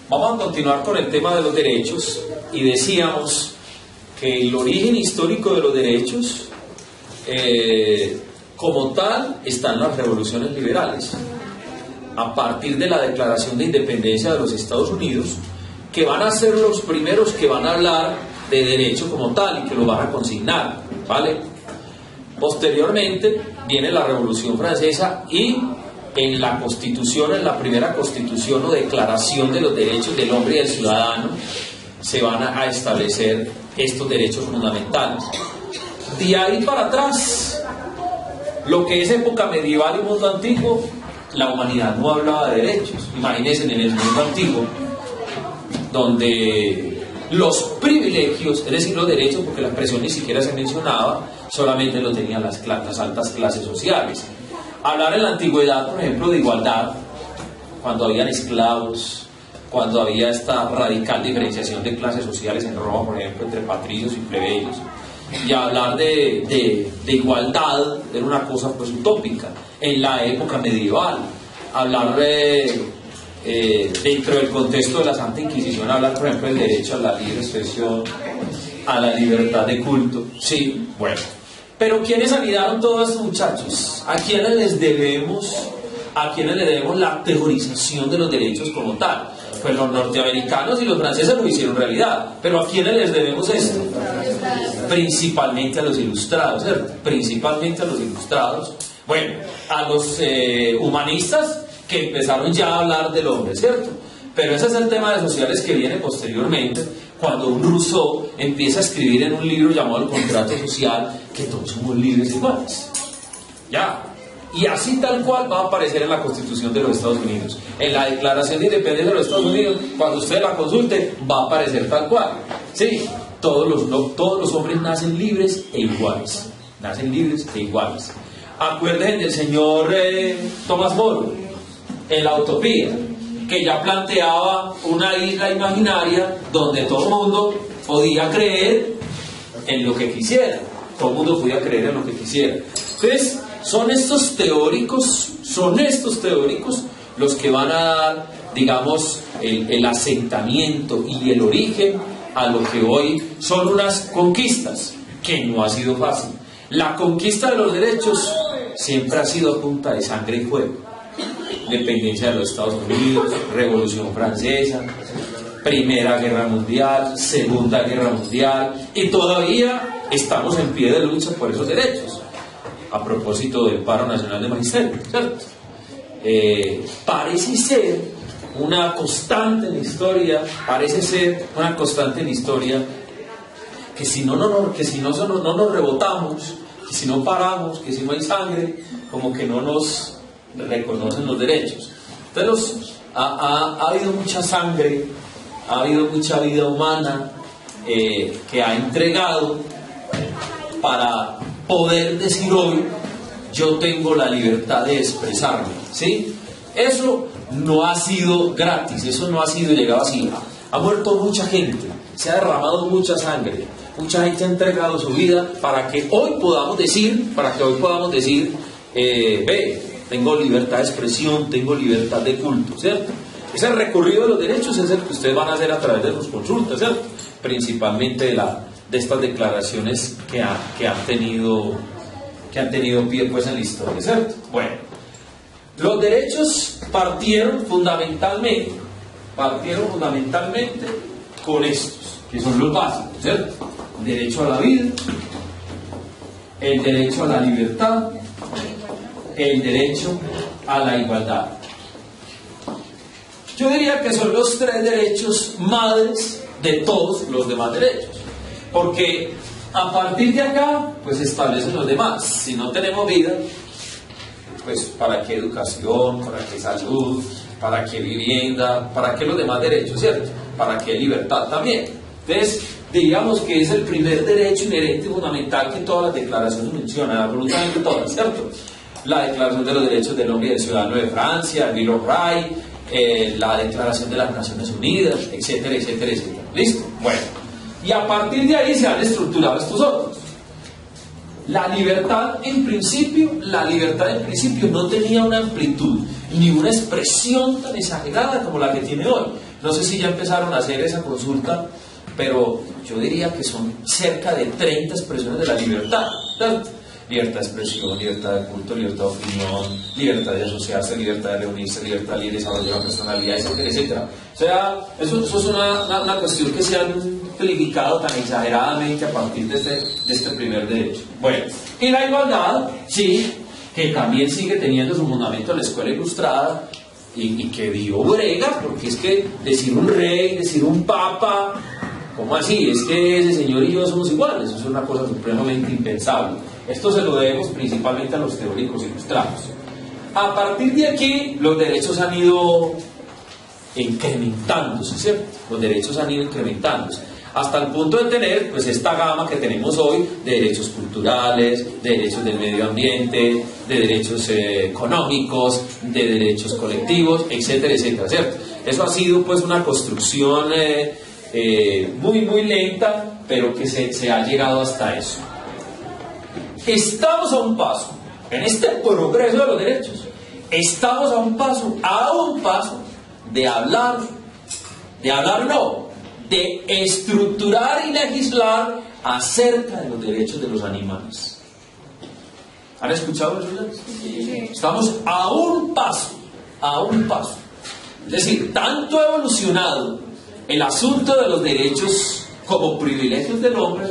Vamos a continuar con el tema de los derechos y decíamos que el origen histórico de los derechos como tal está en las revoluciones liberales, a partir de la Declaración de Independencia de los Estados Unidos, que van a ser los primeros que van a hablar de derecho como tal y que lo van a consignar, ¿vale? Posteriormente viene la Revolución Francesa y en la Constitución, en la primera Constitución o Declaración de los Derechos del Hombre y del Ciudadano, se van a establecer estos derechos fundamentales. De ahí para atrás, lo que es época medieval y mundo antiguo, la humanidad no hablaba de derechos. Imagínense en el mundo antiguo, donde los privilegios, es decir, los derechos, porque la expresión ni siquiera se mencionaba, solamente lo tenían las altas clases sociales. Hablar en la antigüedad, por ejemplo, de igualdad, cuando habían esclavos, cuando había esta radical diferenciación de clases sociales en Roma, por ejemplo, entre patricios y plebeyos, y hablar de igualdad era una cosa pues utópica en la época medieval. Hablar dentro del contexto de la Santa Inquisición, hablar por ejemplo del derecho a la libre expresión, a la libertad de culto, sí, bueno. Pero ¿quiénes anidaron todos estos muchachos? ¿A quiénes les debemos la teorización de los derechos como tal? Pues los norteamericanos y los franceses lo hicieron realidad. ¿Pero a quiénes les debemos esto? Principalmente a los ilustrados, ¿cierto? Principalmente a los ilustrados. Bueno, a los humanistas que empezaron ya a hablar del hombre, ¿cierto? Pero ese es el tema de sociales que viene posteriormente, cuando un Rousseau empieza a escribir en un libro llamado El Contrato Social, que todos somos libres e iguales. Ya. Y así tal cual va a aparecer en la Constitución de los Estados Unidos. En la Declaración de Independencia de los Estados Unidos, cuando usted la consulte, va a aparecer tal cual. Sí, todos los hombres nacen libres e iguales. Nacen libres e iguales. Acuérdense del señor Thomas More, en la Utopía, que ya planteaba una isla imaginaria donde todo el mundo podía creer en lo que quisiera. Todo el mundo podía creer en lo que quisiera. Entonces, son estos teóricos los que van a dar, digamos, el asentamiento y el origen a lo que hoy son unas conquistas, que no ha sido fácil. La conquista de los derechos siempre ha sido a punta de sangre y fuego. Independencia de los Estados Unidos, Revolución Francesa, Primera Guerra Mundial, Segunda Guerra Mundial, y todavía estamos en pie de lucha por esos derechos. A propósito del paro nacional de magisterio, ¿cierto? Parece ser una constante en la historia, que si no nos rebotamos, que si no paramos, que si no hay sangre, como que no nos reconocen los derechos. Entonces ha habido mucha sangre, ha habido mucha vida humana que ha entregado para poder decir hoy: yo tengo la libertad de expresarme, ¿sí? Eso no ha sido gratis, eso no ha sido llegado así. Ha muerto mucha gente, se ha derramado mucha sangre, mucha gente ha entregado su vida para que hoy podamos decir, tengo libertad de expresión, tengo libertad de culto, ¿cierto? Ese recorrido de los derechos es el que ustedes van a hacer a través de sus consultas, ¿cierto? Principalmente de estas declaraciones que han tenido pie pues en la historia, ¿cierto? Bueno, los derechos partieron fundamentalmente con estos, que son los básicos, ¿cierto? El derecho a la vida, el derecho a la libertad, el derecho a la igualdad. Yo diría que son los tres derechos madres de todos los demás derechos, porque a partir de acá pues se establecen los demás. Si no tenemos vida, pues ¿para qué educación? ¿Para qué salud? ¿Para qué vivienda? ¿Para qué los demás derechos, cierto? ¿Para qué libertad también? Entonces, digamos que es el primer derecho inherente y fundamental que todas las declaraciones mencionan, absolutamente todas, ¿cierto? La Declaración de los Derechos del Hombre y del Ciudadano de Francia, el Bill of Rights, la Declaración de las Naciones Unidas, etcétera, etcétera, etcétera. ¿Listo? Bueno, y a partir de ahí se han estructurado estos otros. La libertad en principio no tenía una amplitud ni una expresión tan exagerada como la que tiene hoy. No sé si ya empezaron a hacer esa consulta, pero yo diría que son cerca de 30 expresiones de la libertad, ¿cierto? Libertad de expresión, libertad de culto, libertad de opinión, libertad de asociarse, libertad de reunirse, libertad de desarrollo de la personalidad, etcétera, etcétera. O sea, eso es una cuestión que se ha amplificado tan exageradamente a partir de este primer derecho. Bueno, y la igualdad, sí, que también sigue teniendo su fundamento en la escuela ilustrada y que dio brega, porque es que decir un rey, decir un papa, ¿cómo así? Es que ese señor y yo somos iguales, eso es una cosa supremamente impensable. Esto se lo debemos principalmente a los teóricos ilustrados. A partir de aquí, los derechos han ido incrementándose, ¿cierto? Los derechos han ido incrementándose, hasta el punto de tener, pues, esta gama que tenemos hoy de derechos culturales, de derechos del medio ambiente, de derechos económicos, de derechos colectivos, etcétera, etcétera, ¿cierto? Eso ha sido, pues, una construcción muy, muy lenta, pero que se ha llegado hasta eso. Estamos a un paso, en este progreso de los derechos, estamos a un paso de hablar no, de estructurar y legislar acerca de los derechos de los animales. ¿Han escuchado eso? Sí. Estamos a un paso. Es decir, tanto ha evolucionado el asunto de los derechos como privilegios del hombre,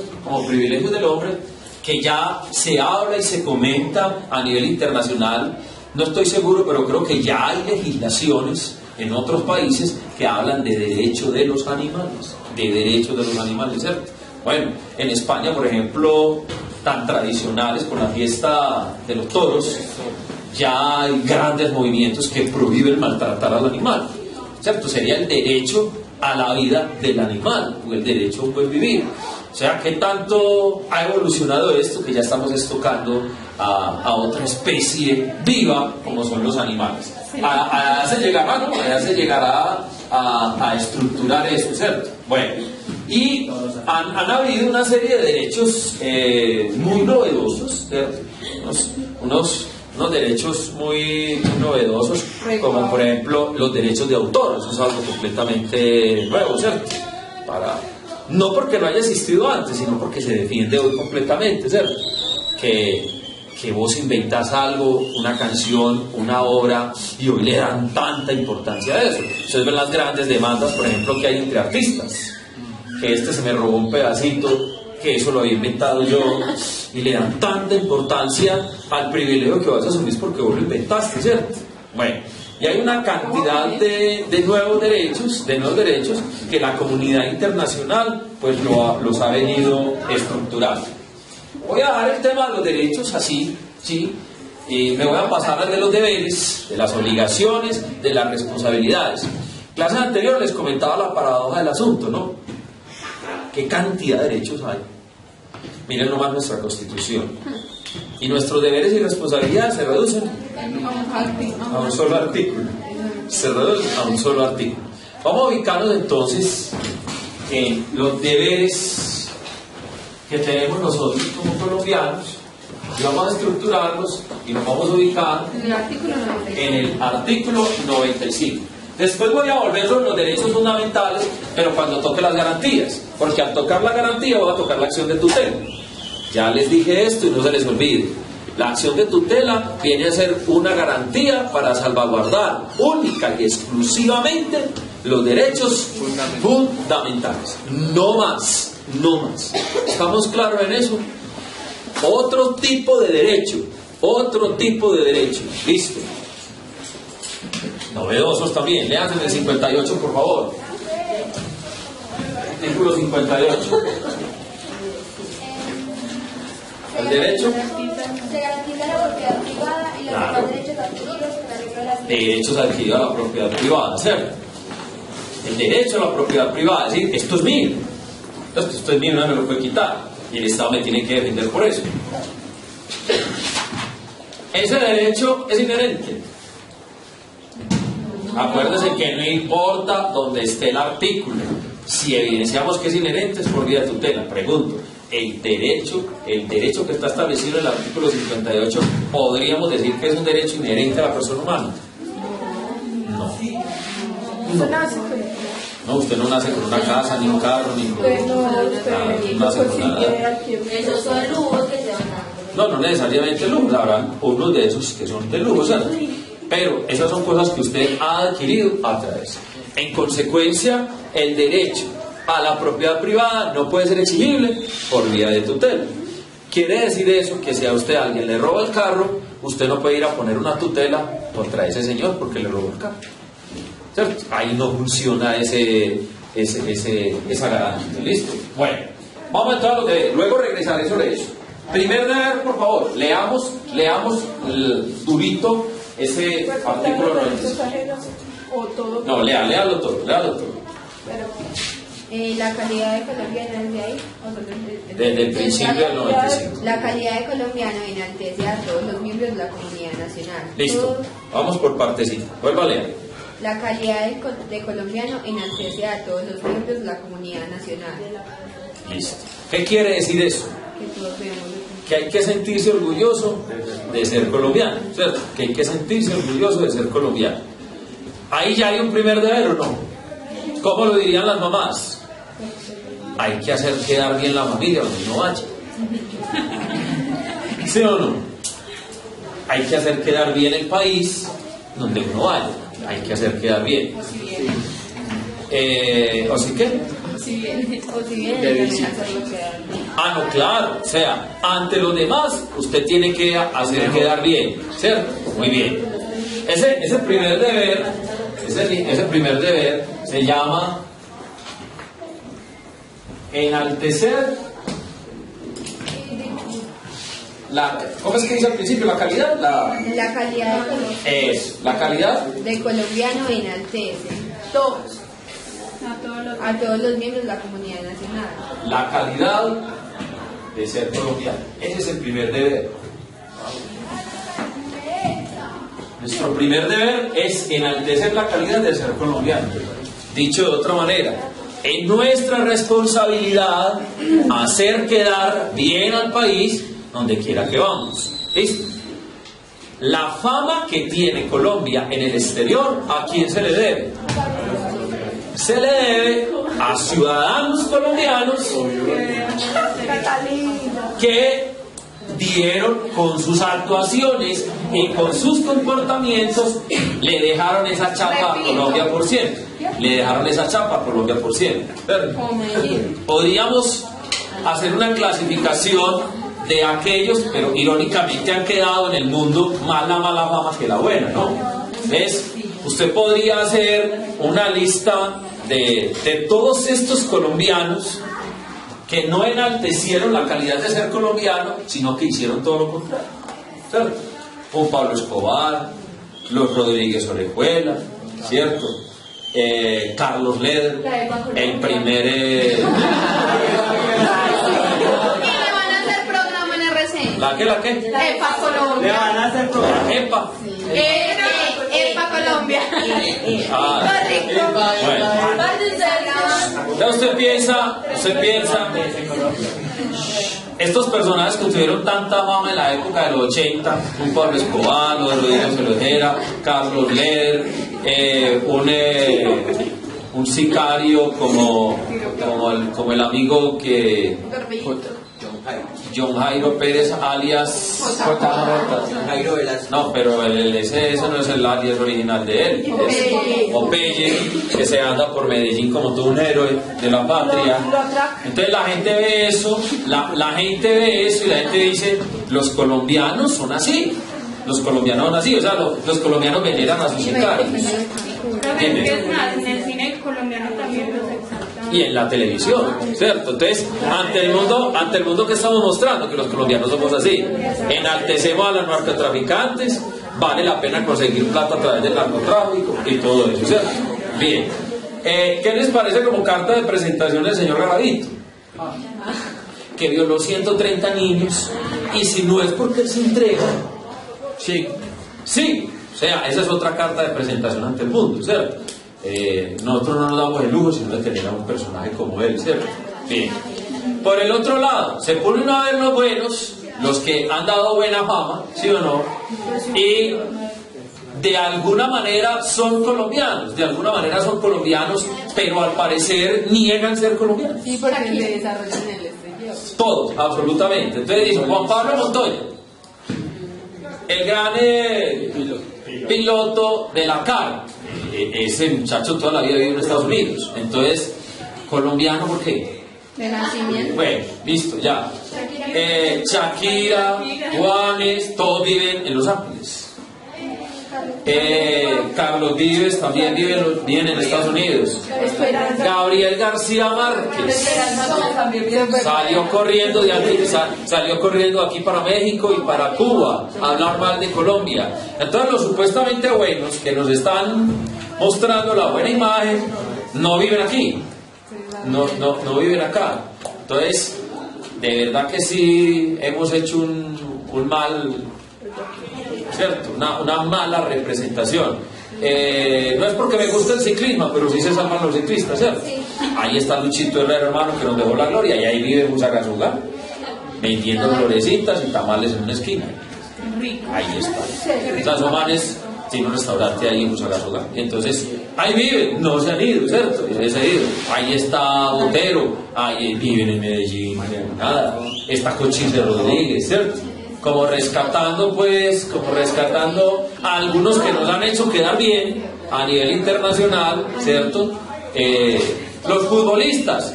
que ya se habla y se comenta a nivel internacional. No estoy seguro, pero creo que ya hay legislaciones en otros países que hablan de derecho de los animales, ¿cierto? Bueno, en España, por ejemplo, tan tradicionales con la fiesta de los toros, ya hay grandes movimientos que prohíben maltratar al animal, ¿cierto? Sería el derecho a la vida del animal, o el derecho a un buen vivir. O sea, ¿qué tanto ha evolucionado esto que ya estamos tocando a otra especie viva como son los animales? Allá se llegará a estructurar eso, ¿cierto? Bueno, y han habido una serie de derechos muy novedosos, ¿cierto? Unos derechos muy novedosos, como por ejemplo los derechos de autor. Eso es algo completamente nuevo, ¿cierto? No porque no haya existido antes, sino porque se defiende hoy completamente, ¿cierto? Que vos inventás algo, una canción, una obra, y hoy le dan tanta importancia a eso. Ustedes ven las grandes demandas, por ejemplo, que hay entre artistas, que se me robó un pedacito, que eso lo había inventado yo, y le dan tanta importancia al privilegio que vas a asumir porque vos lo inventaste, ¿cierto? Bueno, y hay una cantidad de nuevos derechos que la comunidad internacional pues los ha venido estructurando. Voy a dejar el tema de los derechos así, ¿sí? Y me voy a pasar al de los deberes, de las obligaciones, de las responsabilidades. Clases anteriores les comentaba la paradoja del asunto, ¿no? ¿Qué cantidad de derechos hay? Miren nomás nuestra Constitución. Y nuestros deberes y responsabilidades se reducen a un solo artículo. Vamos a ubicarnos entonces en los deberes que tenemos nosotros como colombianos, y vamos a estructurarlos y nos vamos a ubicar en el artículo 95. Después voy a volverlo en los derechos fundamentales, pero cuando toque las garantías, porque al tocar la garantía voy a tocar la acción de tutela. Ya les dije esto y no se les olvide. La acción de tutela viene a ser una garantía para salvaguardar única y exclusivamente los derechos fundamentales. No más. ¿Estamos claros en eso? Otro tipo de derecho. Listo. Novedosos también. Lean el 58, por favor. Artículo 58. El derecho. Se garantiza la propiedad privada y los demás derechos adquiridos con arreglo a las derechos adquiridos a la propiedad privada, ¿cierto? El derecho a la propiedad privada, es decir, esto es mío, nadie me lo puede quitar, y el Estado me tiene que defender por eso. Ese derecho es inherente. Acuérdense que no importa dónde esté el artículo, si evidenciamos que es inherente es por vía de tutela. Pregunto, el derecho que está establecido en el artículo 58, ¿podríamos decir que es un derecho inherente a la persona humana? No. No, usted no nace con una casa, ni un carro, ni con Usted no nace con nada. consigue aquí. Esos son lujos que se van dando. No necesariamente lujos, habrán unos de esos que son de lujo, ¿cierto? Pero esas son cosas que usted ha adquirido a través. En consecuencia, el derecho a la propiedad privada no puede ser exigible por vía de tutela. Quiere decir eso que si a usted alguien le roba el carro, usted no puede ir a poner una tutela contra ese señor porque le robó el carro, ¿cierto? Ahí no funciona esa garantía. ¿Listo? Bueno, vamos a entrar a lo que luego regresaré sobre eso. Primer deber, por favor, leamos durito ese artículo 95. O todo. No, léalo todo. La calidad de colombiano desde ahí. Desde el principio del 95. La calidad de colombiano enaltece a todos los miembros de la comunidad nacional. Listo, vamos por partecita. Vuelva a leer. La calidad de colombiano enaltece a todos los miembros de la comunidad nacional. Listo. ¿Qué quiere decir eso? Que todos debemos de Que hay que sentirse orgulloso de ser colombiano, ¿cierto? Que hay que sentirse orgulloso de ser colombiano. Ahí ya hay un primer deber, ¿o no? ¿Cómo lo dirían las mamás? Hay que hacer quedar bien la familia donde uno vaya. ¿Sí o no? Hay que hacer quedar bien el país donde uno vaya. Hay que hacer quedar bien. ¿O sí qué? o si bien también hacerlo quedar bien. Ah, no, claro. O sea, ante los demás, usted tiene que hacer quedar bien, ¿cierto? Muy bien. Ese primer deber se llama enaltecer ¿cómo es que dice al principio? La calidad. La calidad La calidad de colombiano enaltece todos. A todos los miembros de la comunidad nacional. La calidad de ser colombiano. Ese es el primer deber. Nuestro primer deber es enaltecer la calidad de ser colombiano. Dicho de otra manera, es nuestra responsabilidad hacer quedar bien al país donde quiera que vamos. ¿Listo? La fama que tiene Colombia en el exterior, ¿a quién se le debe? Se le debe a ciudadanos colombianos que dieron con sus actuaciones y con sus comportamientos, le dejaron esa chapa a Colombia por siempre. Le dejaron esa chapa a Colombia por siempre. Podríamos hacer una clasificación de aquellos, pero irónicamente han quedado en el mundo más la mala fama que la buena, ¿no? Usted podría hacer una lista de todos estos colombianos que no enaltecieron la calidad de ser colombiano, sino que hicieron todo lo contrario, ¿cierto? Como Pablo Escobar, los Rodríguez Orejuela, ¿cierto? Carlos Leder, el primer... ¿Qué le van a hacer programa en RCN? ¿La qué? EPA Colombia. Le van a hacer programa. EPA. EPA Colombia. Ya usted piensa, estos personajes que tuvieron tanta fama en la época de los 80, un Pablo Escobar, los Rodríguez Orejera, Carlos Leder, un sicario como el amigo que John Jairo Pérez alias Jairo Velasco. no, pero ese no es el alias original de él, es Popeye, que se anda por Medellín como todo un héroe de la patria. Entonces la gente ve eso, la gente ve eso y la gente dice, los colombianos son así, o sea, los colombianos veneran a sus sicarios. Es más, en el cine colombiano también los exaltan. Y en la televisión, ¿cierto? Entonces, ante el mundo que estamos mostrando que los colombianos somos así, enaltecemos a los narcotraficantes, vale la pena conseguir plata a través del narcotráfico y todo eso, ¿cierto? Bien, ¿qué les parece como carta de presentación del señor Garavito? Que violó 130 niños y si no es porque él se entrega, sí, o sea, esa es otra carta de presentación ante el mundo, ¿cierto? Nosotros no nos damos el lujo sino de tener a un personaje como él, ¿cierto? Bien. Por el otro lado, se ponen a ver los buenos, los que han dado buena fama, ¿sí o no? Y de alguna manera son colombianos, pero al parecer niegan ser colombianos. Sí, porque se desarrollan en el exterior. Todos, absolutamente. Entonces dice Juan Pablo Montoya, el gran piloto de la CAR. Ese muchacho toda la vida vive en Estados Unidos. Entonces, colombiano, ¿por qué? De nacimiento. Bueno, listo, ya. Shakira, Juanes, todos viven en Los Ángeles. Carlos Vives también viven en Estados Unidos. Gabriel García Márquez salió corriendo aquí para México y para Cuba a hablar mal de Colombia. Entonces los supuestamente buenos que nos están mostrando la buena imagen no viven aquí, no viven acá. Entonces de verdad que sí hemos hecho un mal, ¿cierto? Una mala representación. No es porque me gusta el ciclismo, pero sí se salvan los ciclistas, ¿cierto? Ahí está Luchito Herrera, hermano, que nos dejó la gloria, y ahí vive Fusagasugá, vendiendo florecitas y tamales en una esquina. Ahí está. O sea, son manes, tiene un restaurante ahí en Fusagasugá. Y entonces, ahí viven, no se han ido, ¿cierto? Ya se han ido. Ahí está Botero, ahí viven en Medellín, nada. Está Cochise Rodríguez, ¿cierto? Como rescatando a algunos que nos han hecho quedar bien a nivel internacional, ¿cierto? Los futbolistas,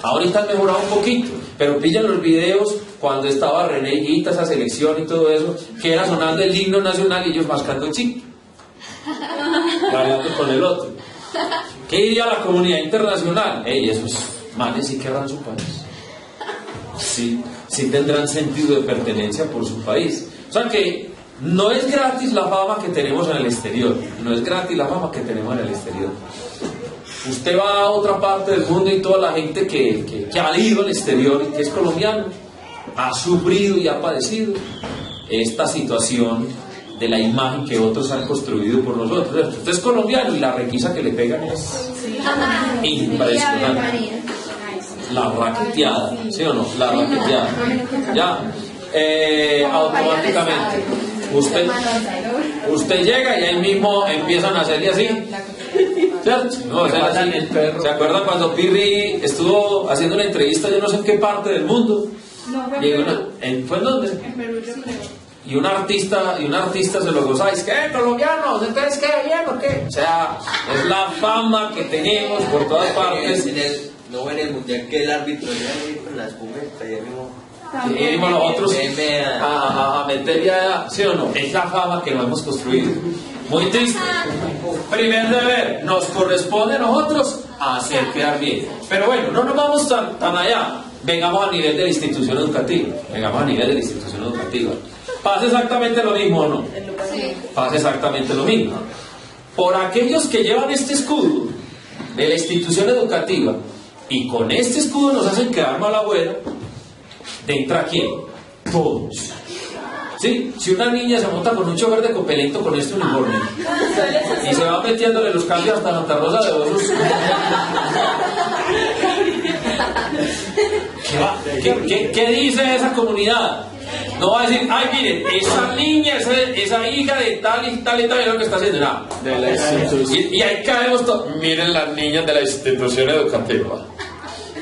ahorita han mejorado un poquito, pero pillan los videos cuando estaba René Higuita, esa selección y todo eso, que era sonando el himno nacional y ellos mascando el chico, variando con el otro. ¿Qué diría la comunidad internacional? Esos manes sí querrán su país. Sí tendrán sentido de pertenencia por su país. O sea que no es gratis la fama que tenemos en el exterior. Usted va a otra parte del mundo y toda la gente que ha ido al exterior y que es colombiano ha sufrido y ha padecido esta situación de la imagen que otros han construido por nosotros. Usted es colombiano y la requisa que le pegan es impresionante. La raqueteada, ¿sí o no? La raqueteada. Ya, automáticamente. Usted llega y ahí mismo empiezan a hacerle así. ¿Cierto? No, ¿se acuerdan cuando Pirri estuvo haciendo una entrevista, yo no sé en qué parte del mundo? ¿Fue en dónde? En Perú, yo creo. Y un artista se lo gozáis, ¿qué? ¿Colombianos? ¿Entonces qué? ¿Bien o qué? O sea, es la fama que tenemos por todas partes. No en el mundial que el árbitro ya con las cubetas y mismo nosotros a meter ya, ¿sí o no? Es la fama que nos hemos construido. Muy triste. Primer deber, nos corresponde a nosotros hacer quedar bien. Pero bueno, no nos vamos tan allá. Vengamos a nivel de la institución educativa. Pasa exactamente lo mismo, ¿o no? Pasa exactamente lo mismo. Por aquellos que llevan este escudo de la institución educativa y con este escudo nos hacen quedar mal abuela, ¿entra quién? Todos. ¿Sí? Si una niña se monta con un chofer de Copelento con este uniforme y se va metiéndole los cambios hasta Santa Rosa de Osos, ¿qué dice esa comunidad? No va a decir, ay, miren, esa niña, esa hija de tal y tal y tal es lo que está haciendo. Nada. Y ahí caemos todos. Miren las niñas de la institución educativa.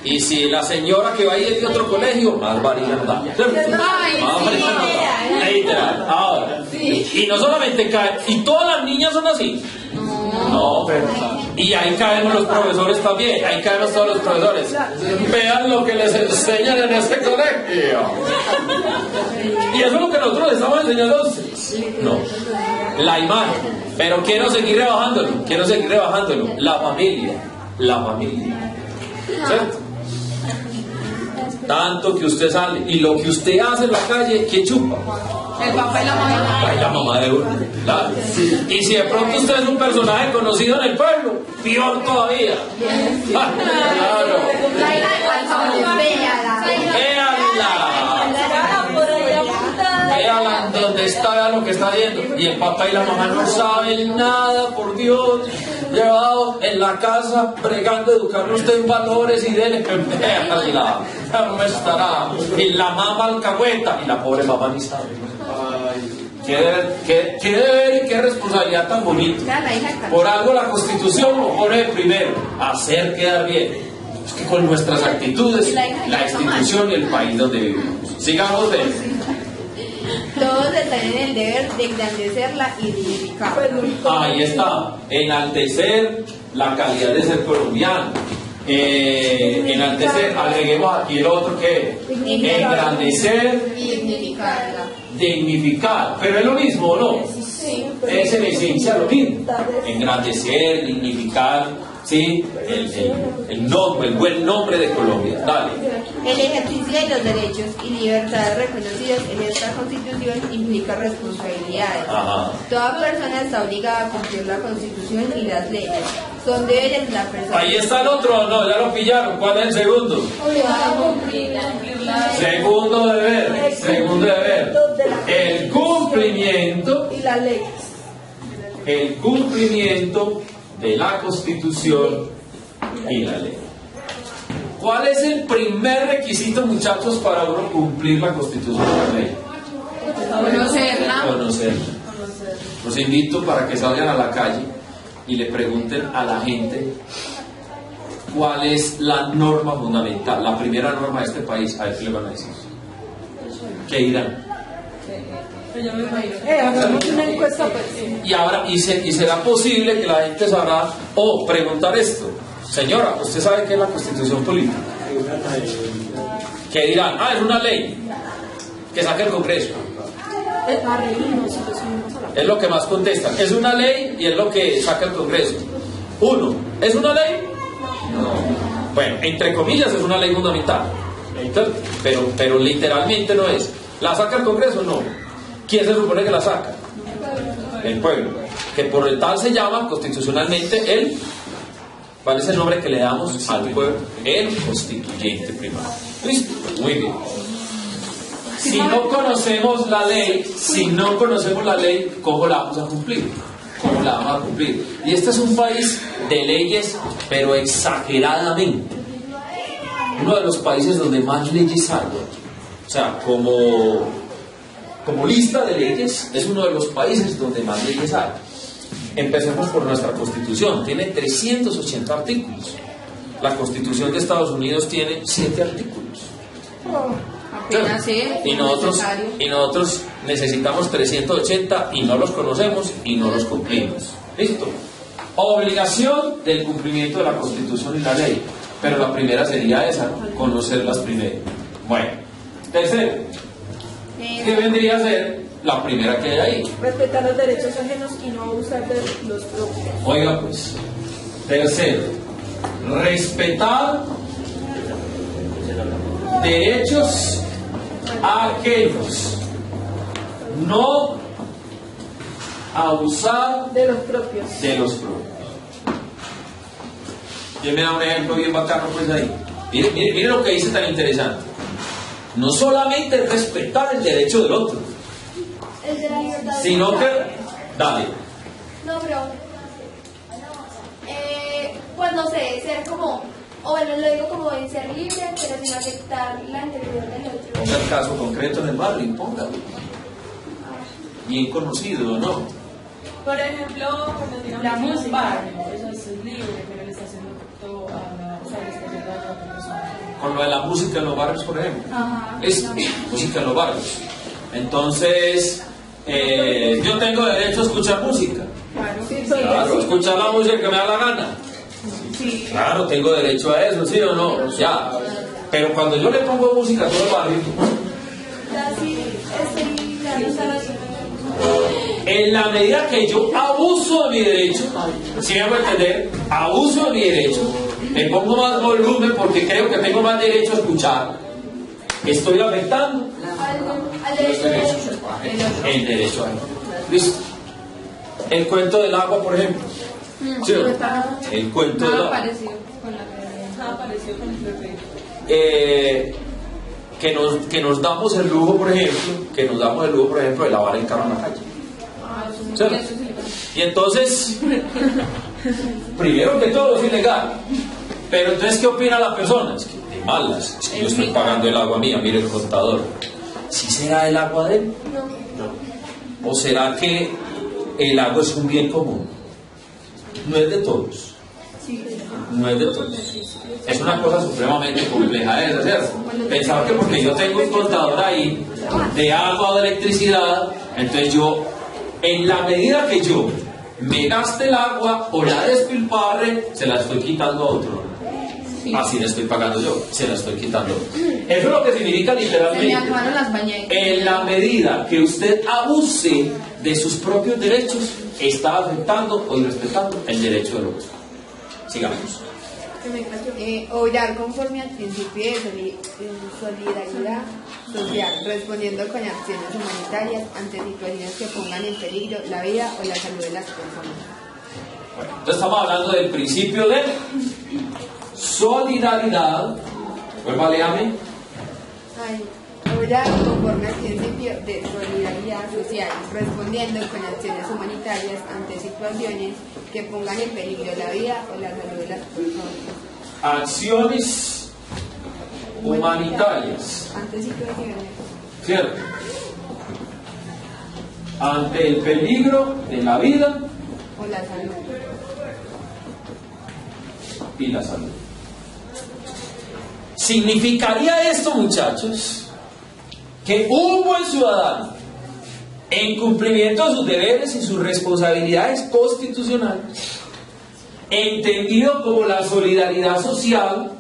Y si la señora que va a ir de otro colegio, más varilla no da. Literal. Ahora. Y no solamente cae, y todas las niñas son así. No, pero y ahí caemos los profesores también, ahí caemos todos los profesores. Vean lo que les enseñan en este colegio. Y eso es lo que nosotros estamos enseñando a ustedes. No, la imagen. Pero quiero seguir rebajándolo. La familia. ¿Cierto? Tanto que usted sale y lo que usted hace en la calle, ¿quién chupa? El papá y la mamá. Ay, la mamá de uno, claro. Y si de pronto usted es un personaje conocido en el pueblo, peor todavía. Claro. Véala donde está, vea lo que está haciendo. Y el papá y la mamá no saben nada, por Dios. Llevado en la casa, pregando, educarlo usted en valores y dele que véala. ¿Cómo estará? Y la mamá alcahueta. Y la pobre mamá ni sabe. Qué deber y qué responsabilidad tan bonito. Por algo la Constitución lo pone primero, hacer quedar bien. Es que con nuestras actitudes, la institución y el país donde vivimos. Sigamos de Todos están en el deber de engrandecerla y dignificarla. ahí está, enaltecer la calidad de ser colombiano. Enaltecer, agreguemos aquí el otro que engrandecer, Y dignificarla. dignificar, pero es lo mismo, ¿o no? Sí. Es en esencia lo mismo. Engrandecer, dignificar, ¿sí? El nombre, el buen nombre de Colombia. Dale. El ejercicio de los derechos y libertades reconocidos en esta Constitución implica responsabilidades. Ajá. Toda persona está obligada a cumplir la Constitución y las leyes. Son deberes de la persona. Ahí está el otro, no, ya lo pillaron. ¿Cuál es el segundo? Segundo deber. Segundo deber. El cumplimiento. Y la ley. El cumplimiento de la Constitución y la ley. ¿Cuál es el primer requisito, muchachos, para uno cumplir la Constitución y la ley? Conocerla. Conocerla. Los invito para que salgan a la calle y le pregunten a la gente cuál es la norma fundamental, la primera norma de este país. A ver qué le van a decir. ¿Qué dirán? Hagamos una encuesta, pues. Y ahora, y será posible que la gente sabrá o preguntar esto. Señora, ¿usted sabe qué es la Constitución política? ¿Qué dirán? Ah, es una ley que saca el Congreso. Es lo que más contestan. Es una ley y es lo que saca el Congreso. Uno, ¿es una ley? No. Bueno, entre comillas es una ley fundamental. Entonces, pero literalmente no es. ¿La saca el Congreso? No. ¿Quién se supone que la saca? El pueblo. Que por el tal se llama constitucionalmente el... ¿Cuál es el nombre que le damos al pueblo? El constituyente primero. ¿Listo? Muy bien. Si no conocemos la ley, ¿cómo la vamos a cumplir? ¿Cómo la vamos a cumplir? Y este es un país de leyes, pero exageradamente. Uno de los países donde más leyes hay. O sea, como lista de leyes, es uno de los países donde más leyes hay. Empecemos por nuestra Constitución. Tiene 380 artículos. La Constitución de Estados Unidos tiene 7 artículos. Apenas Y nosotros necesitamos 380 y no los conocemos y no los cumplimos. ¿Listo? Obligación del cumplimiento de la Constitución y la ley. Pero la primera sería esa, ¿no? Conocerlas primero. Bueno, tercero, ¿qué vendría a ser la primera que hay ahí? Respetar los derechos ajenos y no abusar de los propios. Oiga pues, tercero, respetar derechos ajenos, no abusar De los propios. de los propios. ¿Quién me da un ejemplo bien bacano pues ahí? Mire lo que dice tan interesante. No solamente respetar el derecho del otro, El de la libertad. sino que... Dale. No, pero. Pues no sé, ser como. O bueno, lo digo como en ser libre, pero sin afectar la integridad del otro. Ponga el caso concreto en el barrio, póngalo. Bien conocido, ¿no? Por ejemplo, cuando digamos La música. un barrio, eso es libre, pero le está haciendo todo a o sea, le está haciendo a otra persona. Con lo de la música en los barrios, por ejemplo. Ajá. Es música en los barrios. Entonces, yo tengo derecho a escuchar música. Claro, escuchar la música que me da la gana. Claro, tengo derecho a eso, ¿sí o no? Ya. Pero cuando yo le pongo música a todo el barrio, en la medida que yo abuso de mi derecho, si me voy a entender, abuso de mi derecho, me pongo más volumen porque creo que tengo más derecho a escuchar, estoy afectando Al derecho del otro. el derecho a él. ¿Listo? El cuento del agua, por ejemplo. ¿Sí o no? El cuento del Nada agua. parecido con la Nada parecido con el bebé. Que nos damos el lujo, por ejemplo, de lavar el carro en la calle. ¿Sí? Y entonces, primero que todo es ilegal. Pero entonces, ¿qué opina la persona? Es que de malas, es que yo estoy pagando el agua mía, mire el contador. ¿Sí será el agua de él? ¿O será que el agua es un bien común? No es de todos. No es de todos. Es una cosa supremamente compleja de hacer. Pensar que porque yo tengo un contador ahí de agua o de electricidad, entonces yo, en la medida que yo me gaste el agua o la despilfarre, se la estoy quitando a otro. Así la estoy pagando yo, se la estoy quitando. Eso es lo que significa Se me literalmente. acabaron las bañeras. En la medida que usted abuse de sus propios derechos, está afectando o irrespetando el derecho del otro. Sigamos. Obrar conforme al principio de solidaridad social, respondiendo con acciones humanitarias ante situaciones que pongan en peligro la vida o la salud de las personas. Bueno, entonces estamos hablando del principio de solidaridad. Vuelva, léame. Obrar conforme al principio de solidaridad social, respondiendo con acciones humanitarias ante situaciones que pongan en peligro la vida o la salud de las personas. Acciones humanitarias. Ante situaciones. ¿Cierto? Ante el peligro de la vida O la salud. y la salud. ¿Significaría esto, muchachos, que un buen ciudadano, en cumplimiento de sus deberes y sus responsabilidades constitucionales, entendido como la solidaridad social,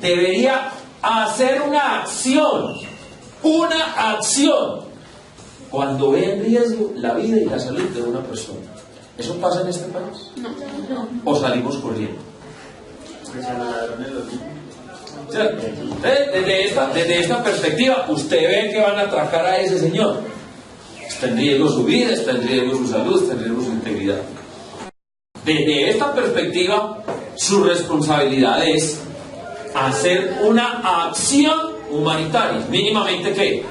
debería hacer una acción cuando ve en riesgo la vida y la salud de una persona? ¿Eso pasa en este país? No. ¿O salimos corriendo? O sea, desde esta perspectiva, usted ve que van a atracar a ese señor. Está en riesgo su vida, está en riesgo su salud, está en riesgo su integridad. Desde esta perspectiva, su responsabilidad es hacer una acción humanitaria. Mínimamente, ¿qué?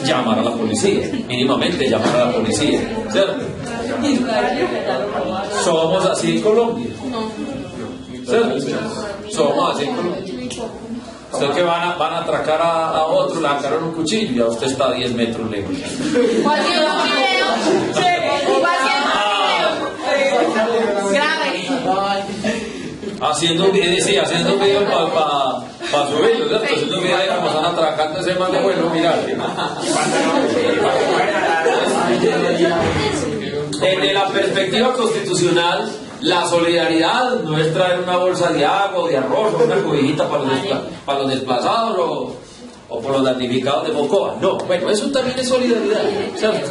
Llamar a la policía. Mínimamente llamar a la policía. ¿Cierto? Somos así en Colombia. ¿Cierto? Somos así en Colombia. Usted que van a atracar a otro, le sacaron un cuchillo y ya usted está a 10 metros lejos. Haciendo un video, sí, haciendo un video para subirlo, ¿cierto? Haciendo un video de cómo están atracando a ese man de bueno, mira. Desde la perspectiva constitucional, la solidaridad no es traer una bolsa de agua o de arroz o una cobijita para los desplazados o por los damnificados de Mocoa. No, bueno, eso también es solidaridad, ¿cierto?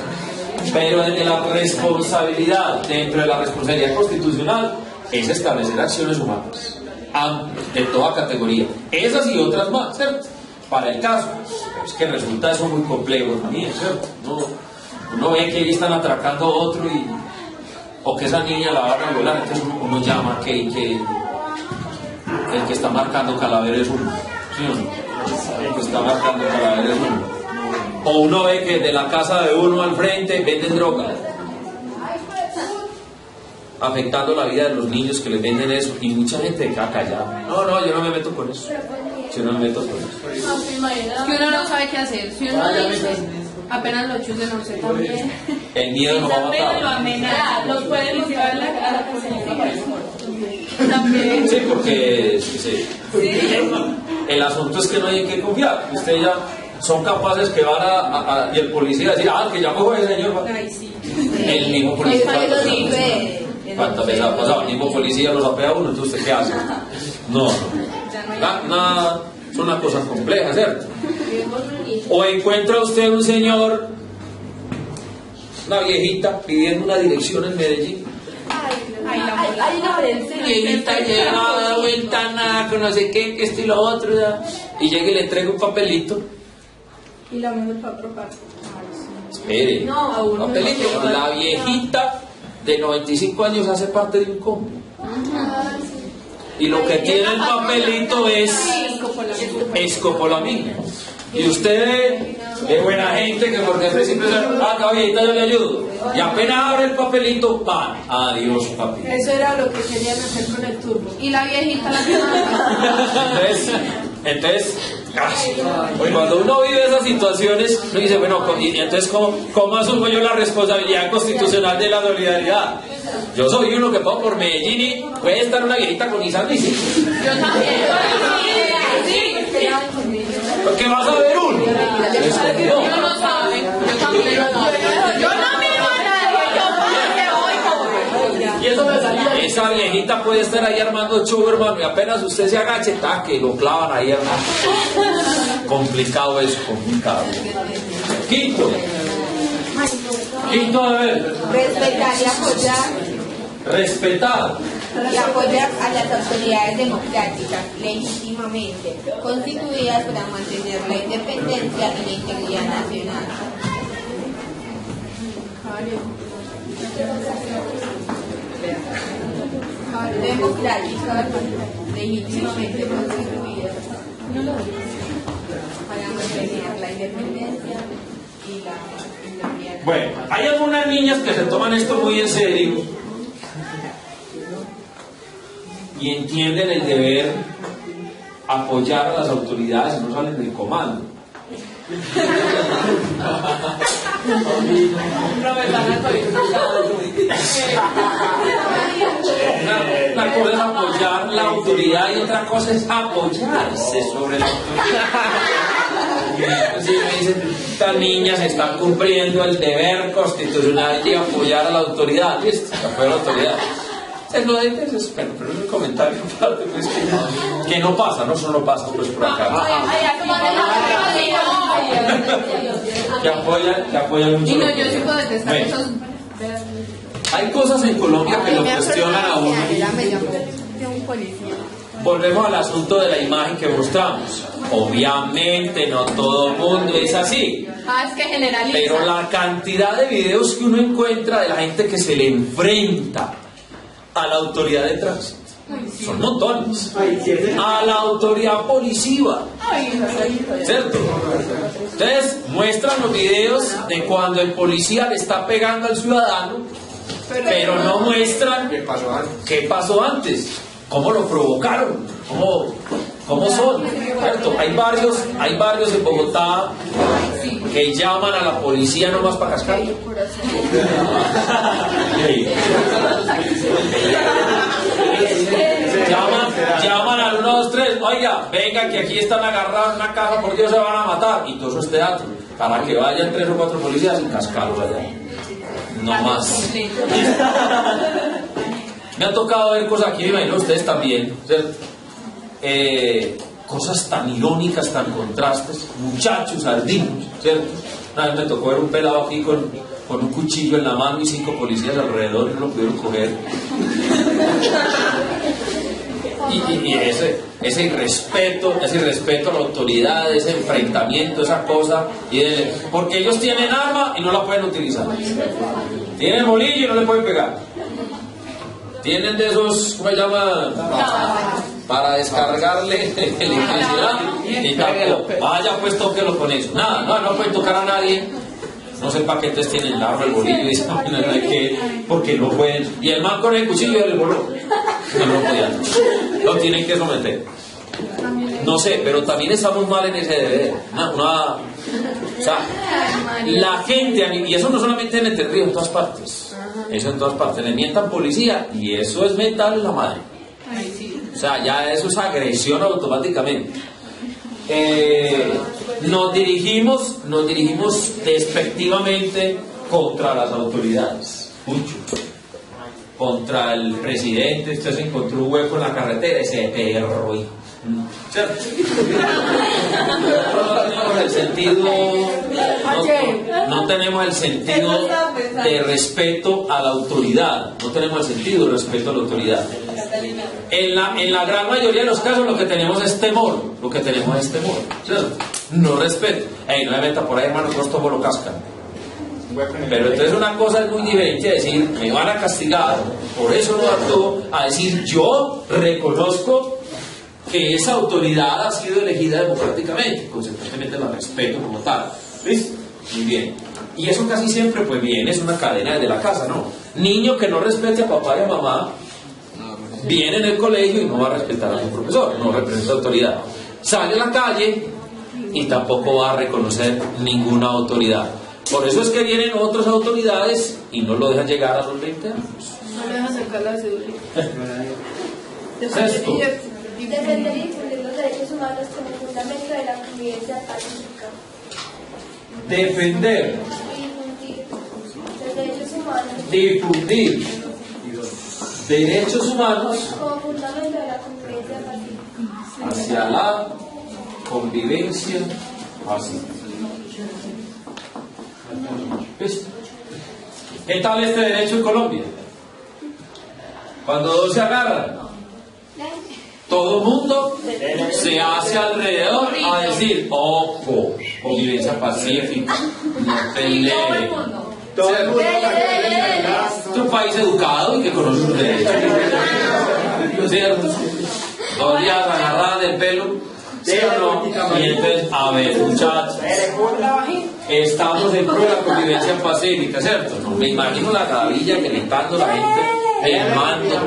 Pero desde la responsabilidad, dentro de la responsabilidad constitucional, es establecer acciones humanas de toda categoría, esas y otras más, ¿cierto? Para el caso, es que resulta eso muy complejo también, ¿cierto? Uno ve que ahí están atracando a otro o que esa niña la van a violar, entonces uno llama que el que está marcando cadáver es uno, ¿sí o no? El que está marcando cadáver es uno. O uno ve que de la casa de uno al frente venden droga, afectando la vida de los niños que les venden eso, y mucha gente queda callada. No, yo no me meto con eso. Yo no me meto con eso. Es que uno no sabe qué hacer. Si uno dice, apenas lo chusen, no sé también. El miedo nos va a matar. Lo amenaza, los pueden llevar a la policía. También. Sí, porque sí. El asunto es que no hay que confiar. Usted ya son capaces que van y el policía decir, que ya cojo ese señor. Ay, sí. El mismo policía. ¿Cuántas veces ha pasado? El mismo policía lo sapea a uno, entonces ¿usted qué hace? No. Nada, es una cosa compleja, ¿cierto? O encuentra usted un señor, una viejita, pidiendo una dirección en Medellín. Viejita llega, da vuelta, nada, que no sé qué, que esto y lo otro, ya. Y llega y le entrega un papelito. Y la manda para otro parte. Espere, papelito. La viejita de 95 años hace parte de un combo. Y lo que tiene el papelito es escopolamina. Y usted es buena gente que porque al principio dice, caballita, yo le ayudo. Y apenas abre el papelito, ¡pam! Adiós, papi. Eso era lo que querían hacer con el turbo. Y la viejita la que mata. Entonces, Entonces, cuando uno vive esas situaciones, uno dice, bueno, y entonces, ¿cómo asumo yo la responsabilidad constitucional de la solidaridad? Yo soy uno que pago por Medellín y puede estar una viejita agonizando y sí. Yo también. ¿Qué vas a ver uno? Yo no saben. Yo también lo saben. Yo no miro a nadie. Yo voy. Y esa viejita puede estar ahí armando show, hermano, y apenas usted se agache, que lo clavan ahí, hermano. Complicado eso, complicado. Quinto, a ver. Respetar y apoyar. Respetar. Y apoyar a las autoridades democráticas legítimamente constituidas para mantener la independencia y la integridad nacional. Democráticas legítimamente constituidas para mantener la independencia y la integridad. Bueno, hay algunas niñas que se toman esto muy en serio y entienden el deber apoyar a las autoridades y no salen del comando. Una cosa es apoyar la autoridad y otra cosa es apoyarse sobre la autoridad. Así me dicen, estas niñas están cumpliendo el deber constitucional de apoyar a la autoridad. ¿Listo? Apoyar a la autoridad. Lo de pero es un comentario pues, que no pasa, no solo pasa pues por acá. Que apoyan mucho. Y no, yo sí puedo detestar esos. Hay cosas en Colombia que lo cuestionan a uno. Volvemos al asunto de la imagen que mostramos. Obviamente no todo el mundo es así. Es que generaliza. Pero la cantidad de videos que uno encuentra de la gente que se le enfrenta a la autoridad de tránsito son montones. A la autoridad policiva, ¿cierto? Entonces muestran los videos de cuando el policía le está pegando al ciudadano, pero no muestran qué pasó antes, cómo lo provocaron, cómo son, ¿cierto? Hay barrios en Bogotá que llaman a la policía nomás para cascar. Llaman al 123, oiga, venga que aquí están agarrados en una caja, por Dios se van a matar, y todo eso es teatro, para que vayan 3 o 4 policías y cascarlos allá. No más. Me ha tocado ver cosas aquí, me imagino ustedes también, ¿cierto? Cosas tan irónicas, tan contrastes, muchachos aldinos, ¿cierto? Una vez me tocó ver un pelado aquí con un cuchillo en la mano y 5 policías alrededor y no lo pudieron coger. Y ese irrespeto a la autoridad, ese enfrentamiento, esa cosa, porque ellos tienen arma y no la pueden utilizar. Tienen bolillo y no le pueden pegar. Tienen de esos, ¿cómo se llama? Para descargarle electricidad y tampoco. Vaya pues tóquelo con eso. Nada, no pueden tocar a nadie. No sé para qué entonces tienen el arma, el bolillo y esa manera de que, porque no pueden. Y el man con el cuchillo le voló. No lo podían. Lo tienen que someter. No sé, pero también estamos mal en ese deber. O sea, la gente, y eso no solamente en Entre Ríos, en todas partes. Eso en todas partes. Le mientan policía y eso es mental la madre. O sea, ya eso es agresión automáticamente. Nos dirigimos despectivamente contra las autoridades. Mucho. Contra el presidente, usted se encontró un hueco en la carretera, ese perro, hijo. ¿Cierto? No tenemos el sentido de respeto a la autoridad. No tenemos el sentido de respeto a la autoridad. En la gran mayoría de los casos lo que tenemos es temor. ¿Cierto? No respeto. No me meta por ahí, hermano, que esto lo cascan. Pero entonces una cosa es muy diferente a decir, me van a castigar, por eso no actúo, a decir, yo reconozco que esa autoridad ha sido elegida democráticamente, consecuentemente la respeto como tal. ¿Listo? Muy bien. Y eso casi siempre, pues bien, es una cadena desde la casa, ¿no? Niño que no respete a papá y a mamá, viene en el colegio y no va a respetar a su profesor, no representa autoridad. sale a la calle y tampoco va a reconocer ninguna autoridad. Por eso es que vienen otras autoridades y no lo dejan llegar a los 20 años. No le dejan sacar la cédula. Sexto. Defender y difundir los derechos humanos como fundamento de la convivencia pacífica. Defender, Difundir los derechos humanos difundir derechos humanos como fundamento de la convivencia pacífica. hacia la convivencia pacífica. ¿Listo? ¿Qué tal este derecho en Colombia? Cuando dos se agarran, todo el mundo se hace alrededor a decir, ojo, convivencia pacífica, no pelee. ¿Cierto? Es un país educado y que conoce sus derechos. ¿Cierto? 2 días agarrada del pelo. ¿Sí o no? Y entonces, a ver, muchachos, estamos en pro de la convivencia pacífica, ¿cierto? No, me imagino la gavilla gritando la gente, el mando.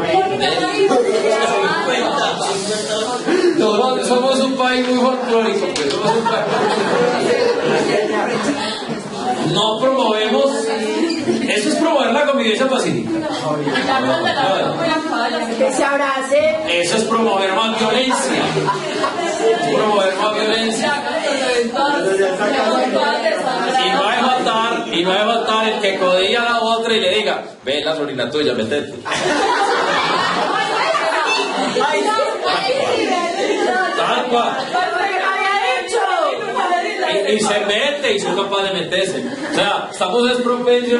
Somos un país muy folclórico, pues somos un país. No promovemos. Eso es promover la convivencia pacífica. Que se abrace. Eso es promover más violencia. Promover más violencia. Y no hay faltar el que codilla a la otra y le diga, ve la sobrina tuya, metete. Tal cual. Y se mete y son capaces de meterse. O sea, estamos despropensos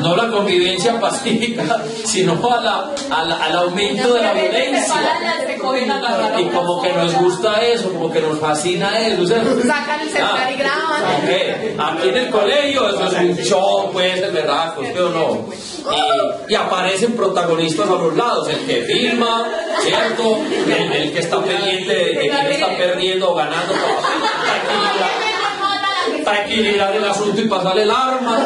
no la convivencia pacífica, sino al aumento de la violencia. Y como que nos gusta eso, como que nos fascina eso. O sea, Sacan el celular y graban. okay. Aquí en el colegio eso es un show, pues, de berracos, pero no. Y aparecen protagonistas a los lados, el que filma, ¿cierto? El que está pendiente de quién está perdiendo o ganando para equilibrar el asunto y pasarle el arma.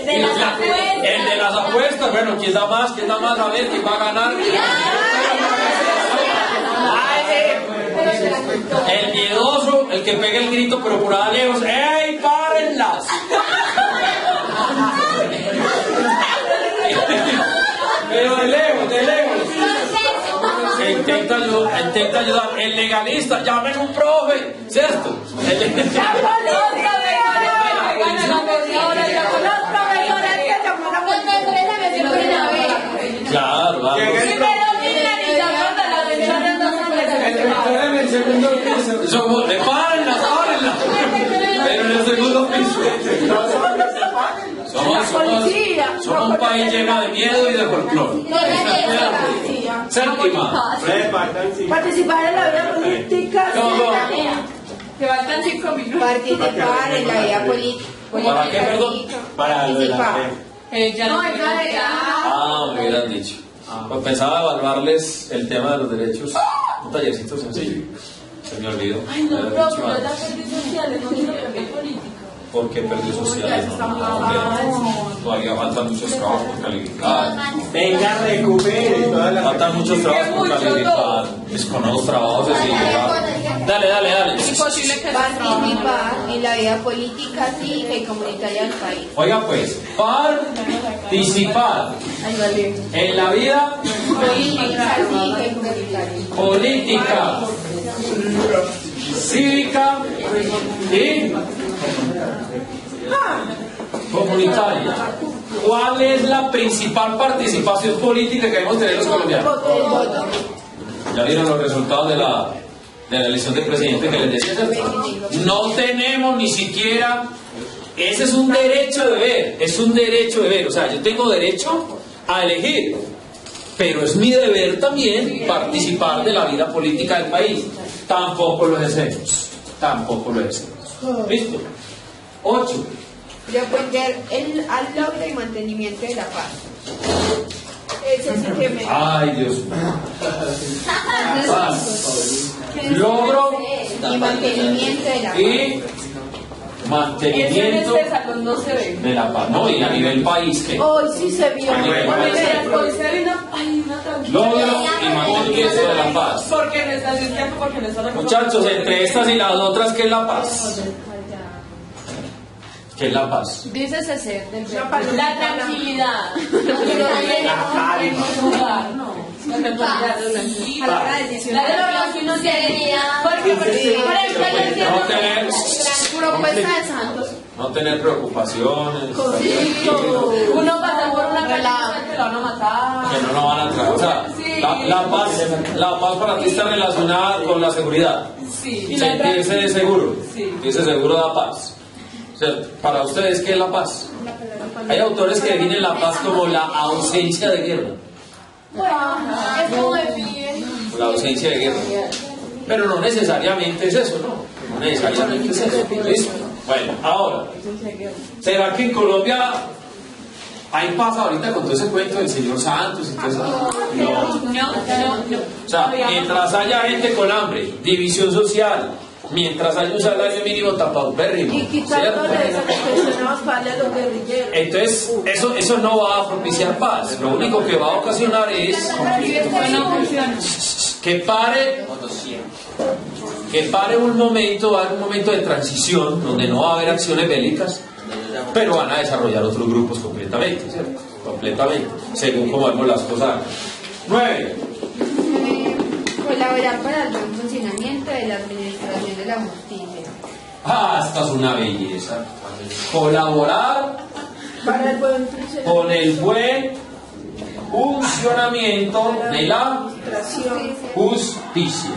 El de las apuestas, bueno, ¿quién da más? A ver, ¿quién va a ganar? El miedoso, el que pega el grito, pero por allá lejos, ¡ey, párenlas! Pero de lejos. Se intenta ayudar. El legalista, llamen un profe, ¿cierto? Claro, vamos. Párenlas. Pero en el segundo piso. Somos un país lleno de miedo y de folclore. Séptima. Participar en la vida política. Que faltan 5 minutos. Participar en la vida política. ¿Para qué, perdón? Para lo de la Participar. Ya no, Me hubieran dicho. Pues pensaba evaluarles el tema de los derechos. Un tallercito sencillo. Se me olvidó. Ay, no, profe, yo la perdí sociales, no quiero perder política. ¿Por qué perdió sociales? Todavía faltan muchos trabajos por calificar. Venga, recupere todas las. Faltan muchos trabajos por calificar. Desconozco trabajos de calificar. Dale. imposible que Participar en la vida política, cívica y comunitaria del país. Oiga pues, participar en la vida Política, cívica y comunitaria. política, cívica y comunitaria. ¿Cuál es la principal participación política que debemos tener los colombianos? Ya vieron los resultados de la elección del presidente que les decía, ¿cierto? No tenemos ni siquiera. Ese es un derecho de ver, o sea, yo tengo derecho a elegir, pero es mi deber también participar de la vida política del país. Tampoco lo ejercemos. ¿Listo? 8. Defender al logro y mantenimiento de la paz. Ese sí que me... Ay, Dios mío. Paz. Logro Y mantenimiento de la paz. y mantenimiento Eso en este salón no se ve. de la paz. No, y a nivel país, ¿qué? Hoy sí se vio. A nivel país. Hoy se ve una tranquilidad. Logro y mantenimiento de la paz. Porque no está haciendo tiempo, porque no está Muchachos, entre estas y las otras, ¿qué es la paz? ¿Qué es la paz? Dícese ser del La tranquilidad. palabra de decisión. La de lo que uno sería. Porque, por ejemplo, yo entiendo. No tener, Propuesta de Santos. no tener preocupaciones, Uno pasa por una calle que lo van a matar. que no nos van a traer. O sea, la paz para ti está relacionada con la seguridad. Sí. Sentirse seguro. Sí. Sentirse seguro da paz. O sea, para ustedes, ¿qué es la paz? Hay autores que definen la paz como la ausencia de guerra. Es como definen. La ausencia de guerra. Pero no necesariamente es eso, ¿no? No necesariamente es eso. ¿Listo? Bueno, ahora, ¿será que en Colombia hay paz ahorita con todo ese cuento del señor Santos y todo eso? No. O sea, mientras haya gente con hambre, división social, mientras haya un salario mínimo tapaupérrimo, Y quitándole esa protección más vale a los guerrilleros. entonces eso no va a propiciar paz. Lo único que va a ocasionar es que pare un momento, va a haber un momento de transición donde no va a haber acciones bélicas, pero van a desarrollar otros grupos completamente, ¿cierto? Completamente, según como vemos las cosas. 9. Colaborar para el buen funcionamiento de la administración de la justicia. Esta es una belleza. Colaborar Para el buen funcionamiento. con el buen funcionamiento de la justicia.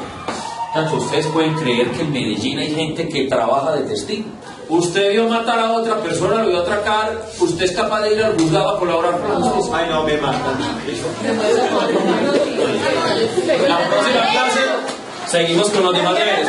Tanto ustedes pueden creer que en Medellín hay gente que trabaja de testigo. Usted vio matar a otra persona, lo vio atracar, usted es capaz de ir al juzgado a colaborar con la justicia. Ay, no, me matan. En la próxima clase seguimos con los demás deberes.